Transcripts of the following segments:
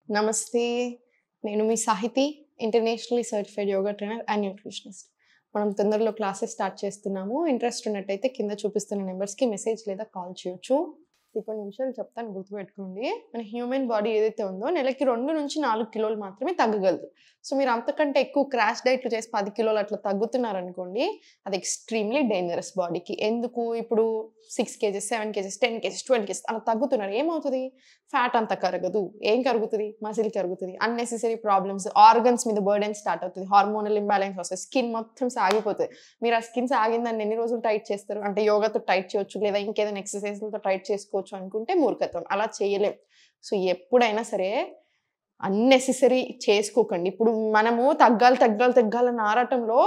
నమస్తే. నేను మీ Sahithi, internationally certified yoga trainer and nutritionist. మనం తొందరలో క్లాసెస్ స్టార్ట్ చేస్తున్నాము. ఇంట్రెస్ట్ ఉన్నట్టయితే కింద చూపిస్తున్న నెంబర్స్‌కి మెసేజ్ లేదా కాల్ చేయొచ్చు. కొన్ని నిమిషాలు చెప్తాను, గుర్తుపెట్టుకోండి. మన హ్యూమన్ బాడీ ఏదైతే ఉందో నెలకి 2-4 కిలోలు మాత్రమే తగ్గగలదు. సో మీరు అంతకంటే ఎక్కువ క్రాష్ డైట్లు చేసి 10 కిలోలు అట్లా తగ్గుతున్నారనుకోండి, అది ఎక్స్‌ట్రీమ్‌లీ డేంజరస్ బాడీకి. ఎందుకు? ఇప్పుడు 6 కేజెస్, 7 కేజెస్, 10 కేజెస్, 12 కేజెస్ అలా తగ్గుతున్నారు. ఏమవుతది? ఫ్యాట్ అంతా కరగదు. ఏం కరుగుతది? మసిల్ కరుగుతది. అన్నెసెసరీ ప్రాబ్లమ్స్, ఆర్గన్స్ మీద బర్డెన్ స్టార్ట్ అవుతది. హార్మోనల్ ఇంబాలెన్స్ వస్తది. స్కిన్ మొత్తం సాగిపోతది. మీరు ఆ స్కిన్ సాగిందాన్ని ఎన్ని రోజులు టైట్ చేస్తారు? అంటే యోగాతో టైట్ చేయొచ్చు, లేదా ఇంకేదైనా ఎక్సర్‌సైజ్‌లతో టైట్ చేసుకోవచ్చు అనుకుంటే మూర్ఖత్వం. అలా చేయలేం. సో ఎప్పుడైనా సరే అన్నెసెసరీ చేసుకోకండి. ఇప్పుడు మనము తగ్గాలని ఆరాటంలో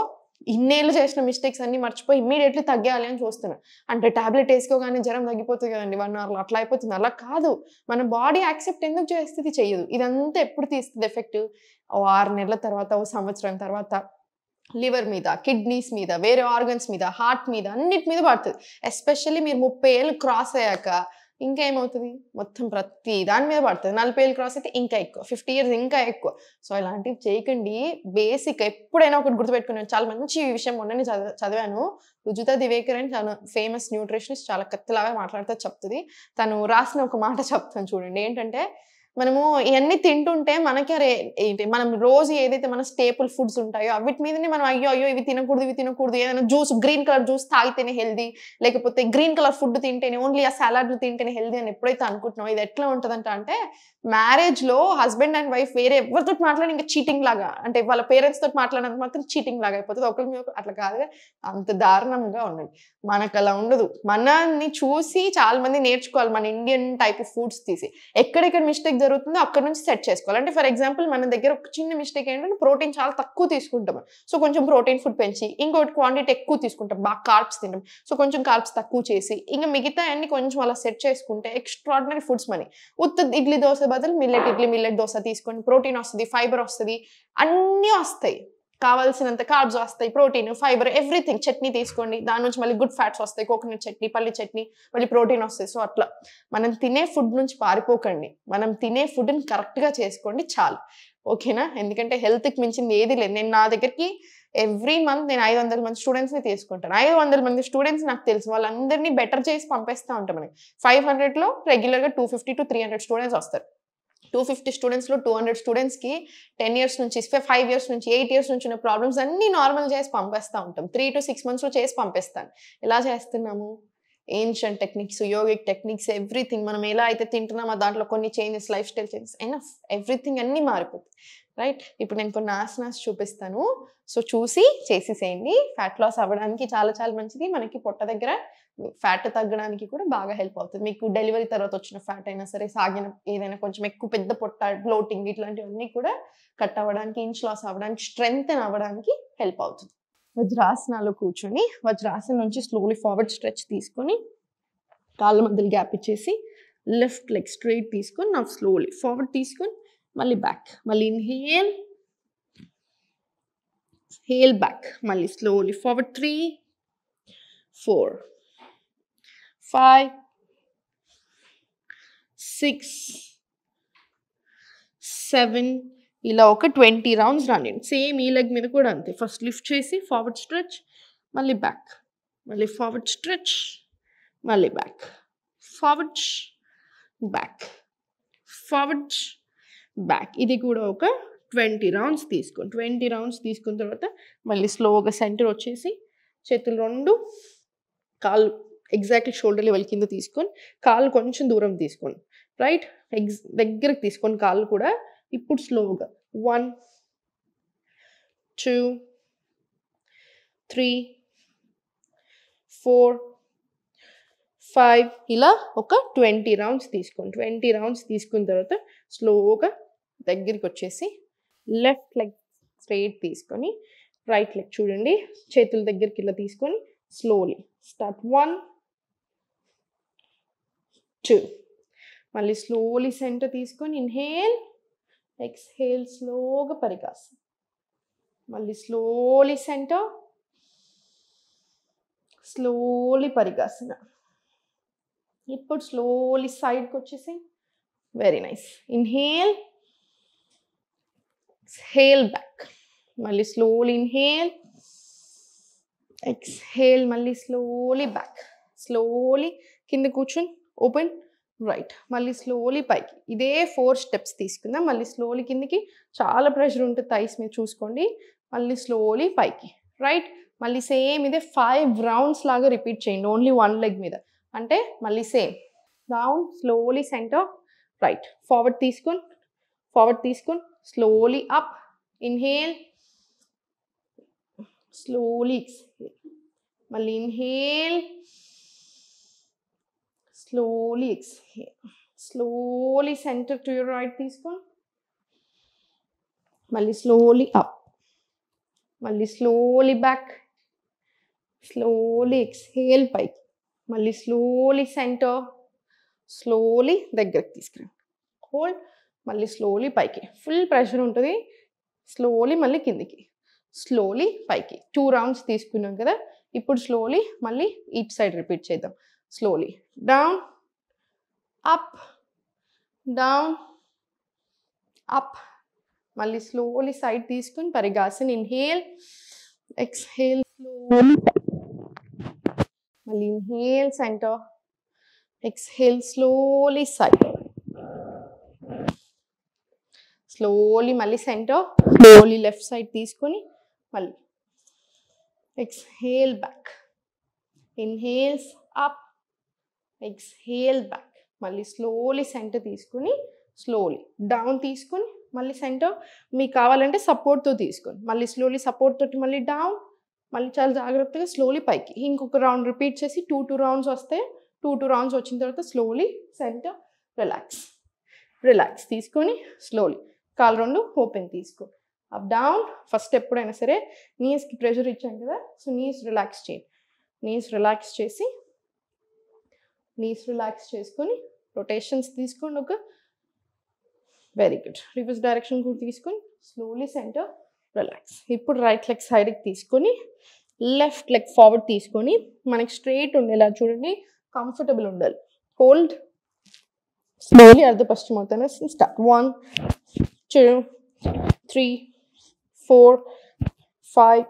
ఇన్నేళ్ళు చేసిన మిస్టేక్స్ అన్నీ మర్చిపోయి ఇమ్మీడియేట్‌లీ తగ్గేయాలి అని చూస్తున్నాం. అంటే టాబ్లెట్ ఏసుకోగానే జ్వరం తగ్గిపోతది కదండీ 1 అవర్‌లో అట్లా అయిపోతుంది. అలా కాదు. మన బాడీ యాక్సెప్ట్ ఎందుకు చేస్తది? చెయ్యదు. ఇదంతా ఎప్పుడు తీస్తది ఎఫెక్ట్? ఓ 6 నెలల తర్వాత, ఓ సంవత్సరం తర్వాత లివర్ మీద, కిడ్నీస్ మీద, వేరే ఆర్గన్స్ మీద, హార్ట్ మీద అన్నిటి మీద పడతది. ఎస్పెషల్లీ మీరు 30 ఏళ్ళు క్రాస్ అయ్యాక ఇంకా ఏమవుతది? మొత్తం ప్రతి దాని మీద పడతది. 40 ఏళ్ళు క్రాస్ అయితే ఇంకా ఎక్కువ. 50 ఇయర్స్ ఇంకా ఎక్కువ. సో ఇలాంటివి చేయకండి. బేసిక్ ఎప్పుడైనా ఒకటి గుర్తుపెట్టుకున్నాను. చాలా మంచి విషయం మొన్ననే చదివాను. రుజుతా దివేకర్ అని చాలా ఫేమస్ న్యూట్రిషనిస్ట్, చాలా కత్తిలాగా మాట్లాడితే చెప్తది. తను రాసిన ఒక మాట చెప్తాను చూడండి. ఏంటంటే మనము ఇయన్నీ తింటుంటే మనకి మనం రోజు ఏదైతే మన స్టేపుల్ ఫుడ్స్ ఉంటాయో అవిటి మీదనే మనం అయ్యో ఇవి తినకూడదు, ఏదైనా జ్యూస్, గ్రీన్ కలర్ జ్యూస్ తాగితేనే హెల్తీ, లేకపోతే గ్రీన్ కలర్ ఫుడ్ తింటేనే, ఓన్లీ ఆ సలాడ్లు తింటేనే హెల్తీ అని ఎప్పుడైతే అనుకుంటున్నామో, ఇది ఎట్లా ఉంటదంటే మ్యారేజ్‌లో హస్బెండ్ అండ్ వైఫ్ వేరే ఎవరితోటి మాట్లాడినా ఇంకా చీటింగ్ లాగా, అంటే వాళ్ళ పేరెంట్స్ తోటి మాట్లాడినంత మాత్రం చీటింగ్ లాగా అయిపోతది. ఒకళ్ళ మీద అట్లా కాదుగా, అంత దారుణంగా ఉన్నది. మనకలా ఉండదు. మనల్ని చూసి చాలా మంది నేర్చుకోవాలి మన ఇండియన్ టైప్ ఆఫ్ ఫుడ్స్ తీసి. ఎక్కడెక్కడ మిస్టేక్ జరుగుతుందో అక్కడి నుంచి సెట్ చేసుకోవాలి. అంటే ఫర్ ఎగ్జాంపుల్ మన దగ్గర ఒక చిన్న మిస్టేక్ ఏంటంటే ప్రోటీన్ చాలా తక్కువ తీసుకుంటాం. సో కొంచెం ప్రోటీన్ ఫుడ్ పెంచి, ఇంకోటి క్వాంటిటీ ఎక్కువ తీసుకుంటాం. బాగా కార్బ్స్ తింటాం. సో కొంచెం కార్బ్స్ తక్కువ చేసి, ఇంక మిగతా అన్ని కొంచెం అలా సెట్ చేసుకుంటే ఎక్స్ట్రార్డినరీ ఫుడ్స్ మనీ. ఉత్త ఇడ్లీ దోస బదులు మిల్లెట్ ఇడ్లీ, మిల్లెట్ దోస తీసుకోండి. ప్రోటీన్ వస్తది, ఫైబర్ వస్తది, అన్నీ వస్తాయి. కావాల్సినంత కార్బ్స్ వస్తాయి, ప్రోటీన్, ఫైబర్, ఎవ్రీథింగ్. చట్నీ తీసుకోండి, దాని నుంచి మళ్ళీ గుడ్ ఫ్యాట్స్ వస్తాయి. కోకోనట్ చట్నీ, పల్లి చట్నీ, మళ్ళీ ప్రోటీన్ వస్తాయి. సో అట్లా మనం తినే ఫుడ్ నుంచి పారిపోకండి. మనం తినే ఫుడ్‌ని కరెక్ట్‌గా చేసుకోండి చాలు. ఓకేనా? ఎందుకంటే హెల్త్‌కి మించింది ఏది లేదు. నేను నా దగ్గరికి ఎవ్రీ మంత్ నేను 500 మంది స్టూడెంట్స్‌ని తీసుకుంటాను. 500 మంది స్టూడెంట్స్ నాకు తెలుసు. వాళ్ళందరినీ బెటర్ చేసి పంపిస్తా ఉంటాం మనకి. 500లో రెగ్యులర్‌గా 250-300 స్టూడెంట్స్ వస్తారు. 250 స్టూడెంట్స్‌లో 200 స్టూడెంట్స్‌కి 10 ఇయర్స్ నుంచి, 5 ఇయర్స్ నుంచి, 8 ఇయర్స్ నుంచి ఉన్న ప్రాబ్లమ్స్ అన్నీ నార్మల్ చేసి పంపిస్తా ఉంటాం. 3-6 మంత్స్‌లో చేసి పంపిస్తాను. ఎలా చేస్తున్నాము? Ancient techniques, yogic techniques, everything. మనం ఎలా అయితే తింటున్నామో దాంట్లో కొన్ని changes, life style changes, enough. Everything అన్నీ మారిపోతాయి. రైట్? ఇప్పుడు నేను కొన్ని ఆసనాస్ చూపిస్తాను. సో చూసి చేసేసేయండి. ఫ్యాట్ లాస్ అవ్వడానికి చాలా చాలా మంచిది. మనకి పొట్ట దగ్గర ఫ్యాట్ తగ్గడానికి కూడా బాగా హెల్ప్ అవుతుంది. మీకు డెలివరీ తర్వాత వచ్చిన ఫ్యాట్ అయినా సరే, సాగిన ఏదైనా కొంచెం ఎక్కువ పెద్ద పొట్ట, బ్లోటింగ్ ఇట్లాంటివన్నీ కూడా కట్ అవ్వడానికి, ఇంచ్ లాస్ అవ్వడానికి, స్ట్రెంగ్తెన్ అవ్వడానికి హెల్ప్ అవుతుంది. వజ్రాసనాలో కూర్చొని, వజ్రాసనం నుంచి స్లోలీ ఫార్వర్డ్ స్ట్రెచ్ తీసుకొని, కాళ్ళ మధ్యలో గ్యాప్ ఇచ్చేసి, లెఫ్ట్ లెగ్ స్ట్రెయిట్ తీసుకొని, నా స్లోలీ ఫార్వర్డ్ తీసుకొని, మళ్ళీ బ్యాక్. మళ్ళీ ఇన్హేల్, హేల్ బ్యాక్. మళ్ళీ స్లోలీ ఫార్వర్డ్ 3, 4, 5, 6, 7 ఇలా ఒక 20 రౌండ్స్ రానియండి. సేమ్ ఈ లెగ్ మీద కూడా అంతే. ఫస్ట్ లిఫ్ట్ చేసి ఫార్వర్డ్ స్ట్రెచ్, మళ్ళీ బ్యాక్, మళ్ళీ ఫార్వర్డ్ స్ట్రెచ్, మళ్ళీ back, forward, back, forward, back. ఇది కూడా ఒక 20 రౌండ్స్ తీసుకోండి. 20 రౌండ్స్ తీసుకున్న తర్వాత మళ్ళీ స్లోగా సెంటర్ వచ్చేసి, చేతులు 2 కాళ్ళు ఎగ్జాక్ట్లీ షోల్డర్ లెవెల్ కింద తీసుకొని, కాళ్ళు కొంచెం దూరం తీసుకోండి. రైట్? దగ్గరకు తీసుకొని కాళ్ళు కూడా. ఇప్పుడు స్లోగా 1, 2, 3, 4, 5 ఇలా ఒక 20 రౌండ్స్ తీసుకోండి. 20 రౌండ్స్ తీసుకున్న తర్వాత స్లోగా దగ్గరికి వచ్చేసి, లెఫ్ట్ లెగ్ స్ట్రెయిట్ తీసుకొని, రైట్ లెగ్ చూడండి చేతుల దగ్గరికి ఇలా తీసుకొని, స్లోలీ స్టార్ట్ 1, 2. మళ్ళీ స్లోలీ సెంటర్ తీసుకొని, ఇన్హేల్, ఎక్స్హేల్, స్లోగా పరికాసం. మళ్ళీ స్లోలీ సెంటర్, స్లోలీ పరికాసన. ఇప్పుడు స్లోలీ సైడ్కి వచ్చేసి, very nice. Inhale, exhale back. మళ్ళీ slowly inhale, exhale, మళ్ళీ slowly back. Slowly కింద కూర్చొని ఓపెన్ రైట్, మళ్ళీ స్లోలీ పైకి. ఇదే 4 స్టెప్స్ తీసుకుందాం. మళ్ళీ స్లోలీ కిందికి, చాలా ప్రెషర్ ఉంటుంది థైస్ మీద చూసుకోండి. మళ్ళీ స్లోలీ పైకి రైట్. మళ్ళీ సేమ్ ఇదే 5 రౌండ్స్ లాగా రిపీట్ చేయండి ఓన్లీ 1 లెగ్ మీద. అంటే మళ్ళీ same down, slowly centre right, forward తీసుకొని slowly up, inhale, slowly exhale, మళ్ళీ inhale, slowly exhale, slowly center to your right తీసుకోండి, మళ్ళీ slowly up, మళ్ళీ slowly back, slowly exhale పైకి, మళ్ళీ slowly center, slowly దగ్గరికి తీసుకురండి, హోల్డ్, మళ్ళీ slowly పైకి. ఫుల్ ప్రెషర్ ఉంటుంది. స్లోలీ మళ్ళీ కిందికి, స్లోలీ పైకి. 2 రౌండ్స్ తీసుకున్నాం కదా, ఇప్పుడు స్లోలీ మళ్ళీ ఈచ్ సైడ్ రిపీట్ చేద్దాం. Slowly down, up, down, up, మళ్ళీ slowly side తీసుకుని పరిగాసన్, inhale, exhale, slowly, మళ్ళీ inhale center, exhale slowly side, slowly మళ్ళీ center, slowly left side తీసుకొని మళ్ళీ exhale back, inhales up, exhale back, మళ్ళీ స్లోలీ సెంటర్ తీసుకుని slowly down తీసుకుని మళ్ళీ సెంటర్. మీకు కావాలంటే సపోర్ట్తో తీసుకోండి. మళ్ళీ స్లోలీ సపోర్ట్ తోటి మళ్ళీ డౌన్, మళ్ళీ చాలా జాగ్రత్తగా స్లోలీ పైకి. ఇంకొక రౌండ్ రిపీట్ చేసి 2 రౌండ్స్ వస్తాయి. 2 రౌండ్స్ వచ్చిన తర్వాత స్లోలీ సెంటర్, రిలాక్స్ తీసుకొని స్లోలీ కాలు 2 ఓపెన్ తీసుకోండి. Up down. ఫస్ట్ ఎప్పుడైనా సరే నీస్కి ప్రెషర్ ఇచ్చాం కదా, సో నీస్ రిలాక్స్ చేయండి. నీస్ రిలాక్స్ చేసుకొని రొటేషన్స్ తీసుకోండి. ఒక వెరీ గుడ్. రివర్స్ డైరెక్షన్ కూడా తీసుకొని స్లోలీ సెంటర్, రిలాక్స్. ఇప్పుడు రైట్ లెగ్ సైడ్కి తీసుకొని లెఫ్ట్ లెగ్ ఫార్వర్డ్ తీసుకొని మనకి స్ట్రైట్ ఉండేలా చూడండి, కంఫర్టబుల్ ఉండాలి. Hold, slowly అర్ధపశ్చిమోత్తానాసన start. 1 2 3 4 5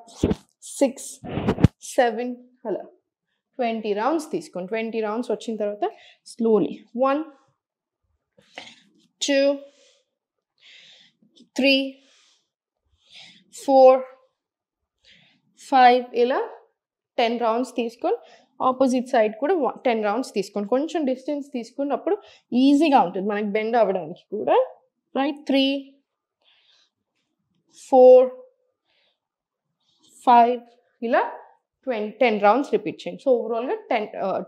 6 7 అలా 20 రౌండ్స్ తీసుకోండి. 20 రౌండ్స్ వచ్చిన తర్వాత స్లోలీ 1 2 3 4 5 ఇలా 10 రౌండ్స్ తీసుకొని ఆపోజిట్ సైడ్ కూడా 10 రౌండ్స్ తీసుకోండి. కొంచెం డిస్టెన్స్ తీసుకున్నప్పుడు ఈజీగా ఉంటుంది మనకి బెండ్ అవ్వడానికి కూడా. రైట్, 3 4 5 ఇలా 10 రౌండ్స్ రిపీట్ చేయండి. సో ఓవరాల్గా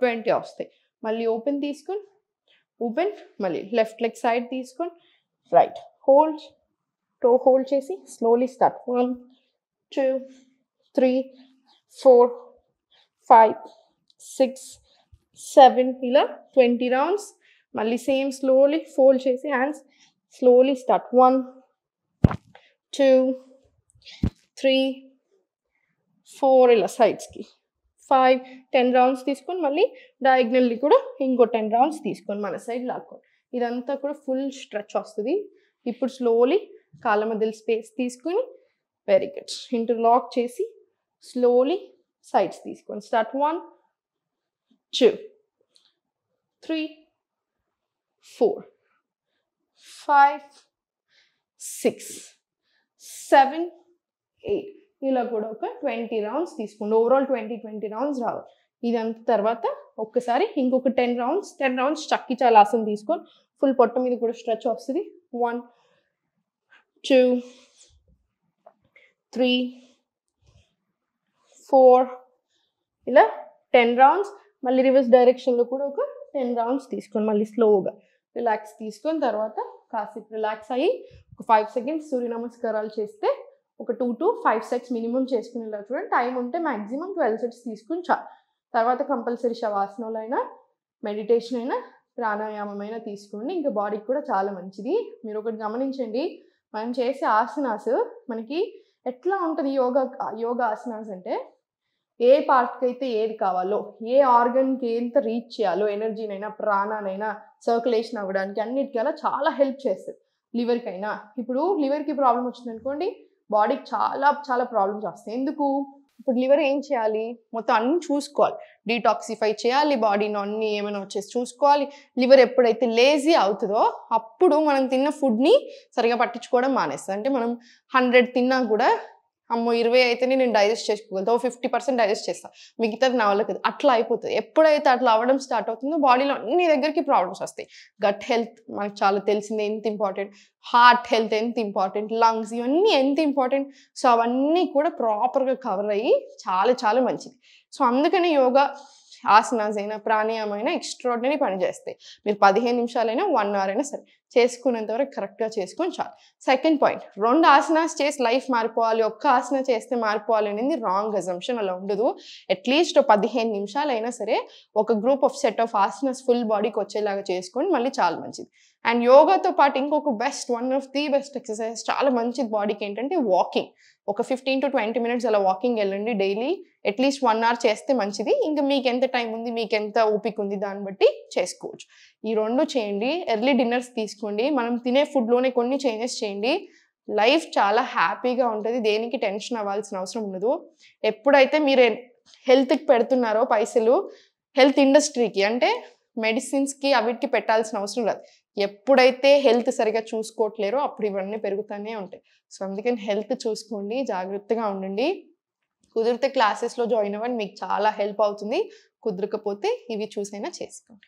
20 వస్తాయి. మళ్ళీ ఓపెన్ తీసుకొని ఓపెన్, మళ్ళీ లెఫ్ట్ లెగ్ సైడ్ తీసుకొని రైట్ హోల్డ్, టో హోల్డ్ చేసి స్లోలీ స్టార్ట్. 1 2 3 4 5 6 7 ఇలా 20 రౌండ్స్. మళ్ళీ సేమ్ స్లోలీ ఫోల్డ్ చేసి హ్యాండ్స్ స్లోలీ స్టార్ట్. 1 2 3 4 ఇలా సైడ్స్కి 5 10 రౌండ్స్ తీసుకొని మళ్ళీ డయాగ్నల్లీ కూడా ఇంకో 10 రౌండ్స్ తీసుకొని మన సైడ్ లాక్కోండి. ఇదంతా కూడా ఫుల్ స్ట్రెచ్ వస్తుంది. ఇప్పుడు స్లోలీ కాళ్ళ మధ్యలో స్పేస్ తీసుకొని వెరీ గుడ్ ఇంటర్లాక్ చేసి స్లోలీ సైడ్స్ తీసుకోండి. స్టార్ట్. 1 2 3 4 5 6 7 8 ఇలా కూడా ఒక 20 రౌండ్స్ తీసుకోండి. ఓవరాల్ 20 రౌండ్స్ రావాలి. ఇదంతా తర్వాత ఒక్కసారి ఇంకొక 10 రౌండ్స్ చక్కి చాలాసన తీసుకొని ఫుల్ పొట్ట మీద కూడా స్ట్రెచ్ వస్తుంది. 1 2 3 4 ఇలా 10 రౌండ్స్. మళ్ళీ రివర్స్ డైరెక్షన్లో కూడా ఒక 10 రౌండ్స్ తీసుకొని మళ్ళీ స్లోగా రిలాక్స్ తీసుకొని తర్వాత కాసేపు రిలాక్స్ అయ్యి ఒక 5 సెకండ్స్ సూర్య నమస్కారాలు చేస్తే ఒక 2 to 5 సెట్స్ మినిమం చేసుకునేలా చూడండి. టైం ఉంటే మ్యాక్సిమం 12 సెట్స్ తీసుకుని చాలు. తర్వాత కంపల్సరీ శవాసనాలు అయినా మెడిటేషన్ అయినా ప్రాణాయామం అయినా తీసుకోండి. ఇంకా బాడీకి కూడా చాలా మంచిది. మీరు ఒకటి గమనించండి, మనం చేసే ఆసనాస్ మనకి ఎట్లా ఉంటుంది యోగా ఆసనాస్ అంటే ఏ పార్ట్కి అయితే ఏది కావాలో, ఏ ఆర్గన్కి ఎంత రీచ్ చేయాలో, ఎనర్జీనైనా ప్రాణానైనా సర్క్యులేషన్ అవ్వడానికి అన్నిటికీ అలా చాలా హెల్ప్ చేస్తుంది. లివర్కైనా. ఇప్పుడు లివర్కి ప్రాబ్లం వచ్చిందనుకోండి, బాడీకి చాలా చాలా ప్రాబ్లమ్స్ వస్తాయి. ఎందుకు? ఇప్పుడు లివర్ ఏం చేయాలి? మొత్తం అన్నీ చూసుకోవాలి. డీటాక్సిఫై చేయాలి, బాడీలో అన్నీ ఏమైనా వచ్చేసి చూసుకోవాలి. లివర్ ఎప్పుడైతే లేజీ అవుతుందో అప్పుడు మనం తిన్న ఫుడ్ని సరిగా పట్టించుకోవడం మానేస్తుంది. అంటే మనం 100 తిన్నా కూడా అమ్మో 20 అయితేనే నేను డైజెస్ట్ చేసుకోగలుగుతా, 50% డైజెస్ట్ చేస్తా, మిగతాది నా వల్ల కాదు, అట్లా అయిపోతుంది. ఎప్పుడైతే అట్లా అవ్వడం స్టార్ట్ అవుతుందో బాడీలో అన్ని దగ్గరికి ప్రాబ్లమ్స్ వస్తాయి. గట్ హెల్త్ మనకు చాలా తెలిసింది ఎంత ఇంపార్టెంట్, హార్ట్ హెల్త్ ఎంత ఇంపార్టెంట్, లంగ్స్ ఇవన్నీ ఎంత ఇంపార్టెంట్. సో అవన్నీ కూడా ప్రాపర్గా కవర్ అయ్యి చాలా చాలా మంచిది. సో అందుకని యోగా ఆసనాస్ అయినా ప్రాణాయామం అయినా ఎక్స్ట్రాడినరీ పని చేస్తాయి. మీరు 15 నిమిషాలైనా 1 అవర్ అయినా సరే చేసుకునేంత వరకు కరెక్ట్గా చేసుకొని చాలు. సెకండ్ పాయింట్, 2 ఆసనాస్ చేసి లైఫ్ మారిపోవాలి, ఒక్క ఆసన చేస్తే మారిపోవాలి అనేది రాంగ్ అజంప్షన్. అలా ఉండదు. అట్లీస్ట్ 15 నిమిషాలైనా సరే ఒక group of set of asanas full బాడీకి వచ్చేలాగా చేసుకొని మళ్ళీ చాలా మంచిది. అండ్ యోగాతో పాటు ఇంకొక one of the best exercise చాలా మంచిది బాడీకి ఏంటంటే వాకింగ్. ఒక 15 to 20 minutes అలా వాకింగ్ వెళ్ళండి డైలీ. అట్లీస్ట్ 1 hour చేస్తే మంచిది. ఇంకా మీకు ఎంత టైం ఉంది, మీకు ఎంత ఓపిక ఉంది దాన్ని బట్టి చేసుకోవచ్చు. ఈ 2 చేయండి. ఎర్లీ డిన్నర్స్ తీసుకోండి. మనం తినే ఫుడ్లోనే కొన్ని చేంజెస్ చేయండి. లైఫ్ చాలా హ్యాపీగా ఉంటుంది. దేనికి టెన్షన్ అవ్వాల్సిన అవసరం ఉండదు. ఎప్పుడైతే మీరు హెల్త్కి పెడుతున్నారో పైసలు, హెల్త్ ఇండస్ట్రీకి అంటే మెడిసిన్స్కి అవిటికి పెట్టాల్సిన అవసరం లేదు. ఎప్పుడైతే హెల్త్ సరిగా చూసుకోవట్లేరో అప్పుడు ఇవన్నీ పెరుగుతూనే ఉంటాయి. సో అందుకని హెల్త్ చూసుకోండి, జాగ్రత్తగా ఉండండి. కుదిరితే క్లాసెస్లో జాయిన్ అవ్వండి, మీకు చాలా హెల్ప్ అవుతుంది. కుదరకపోతే ఇవి చూసైనా చేసుకోండి.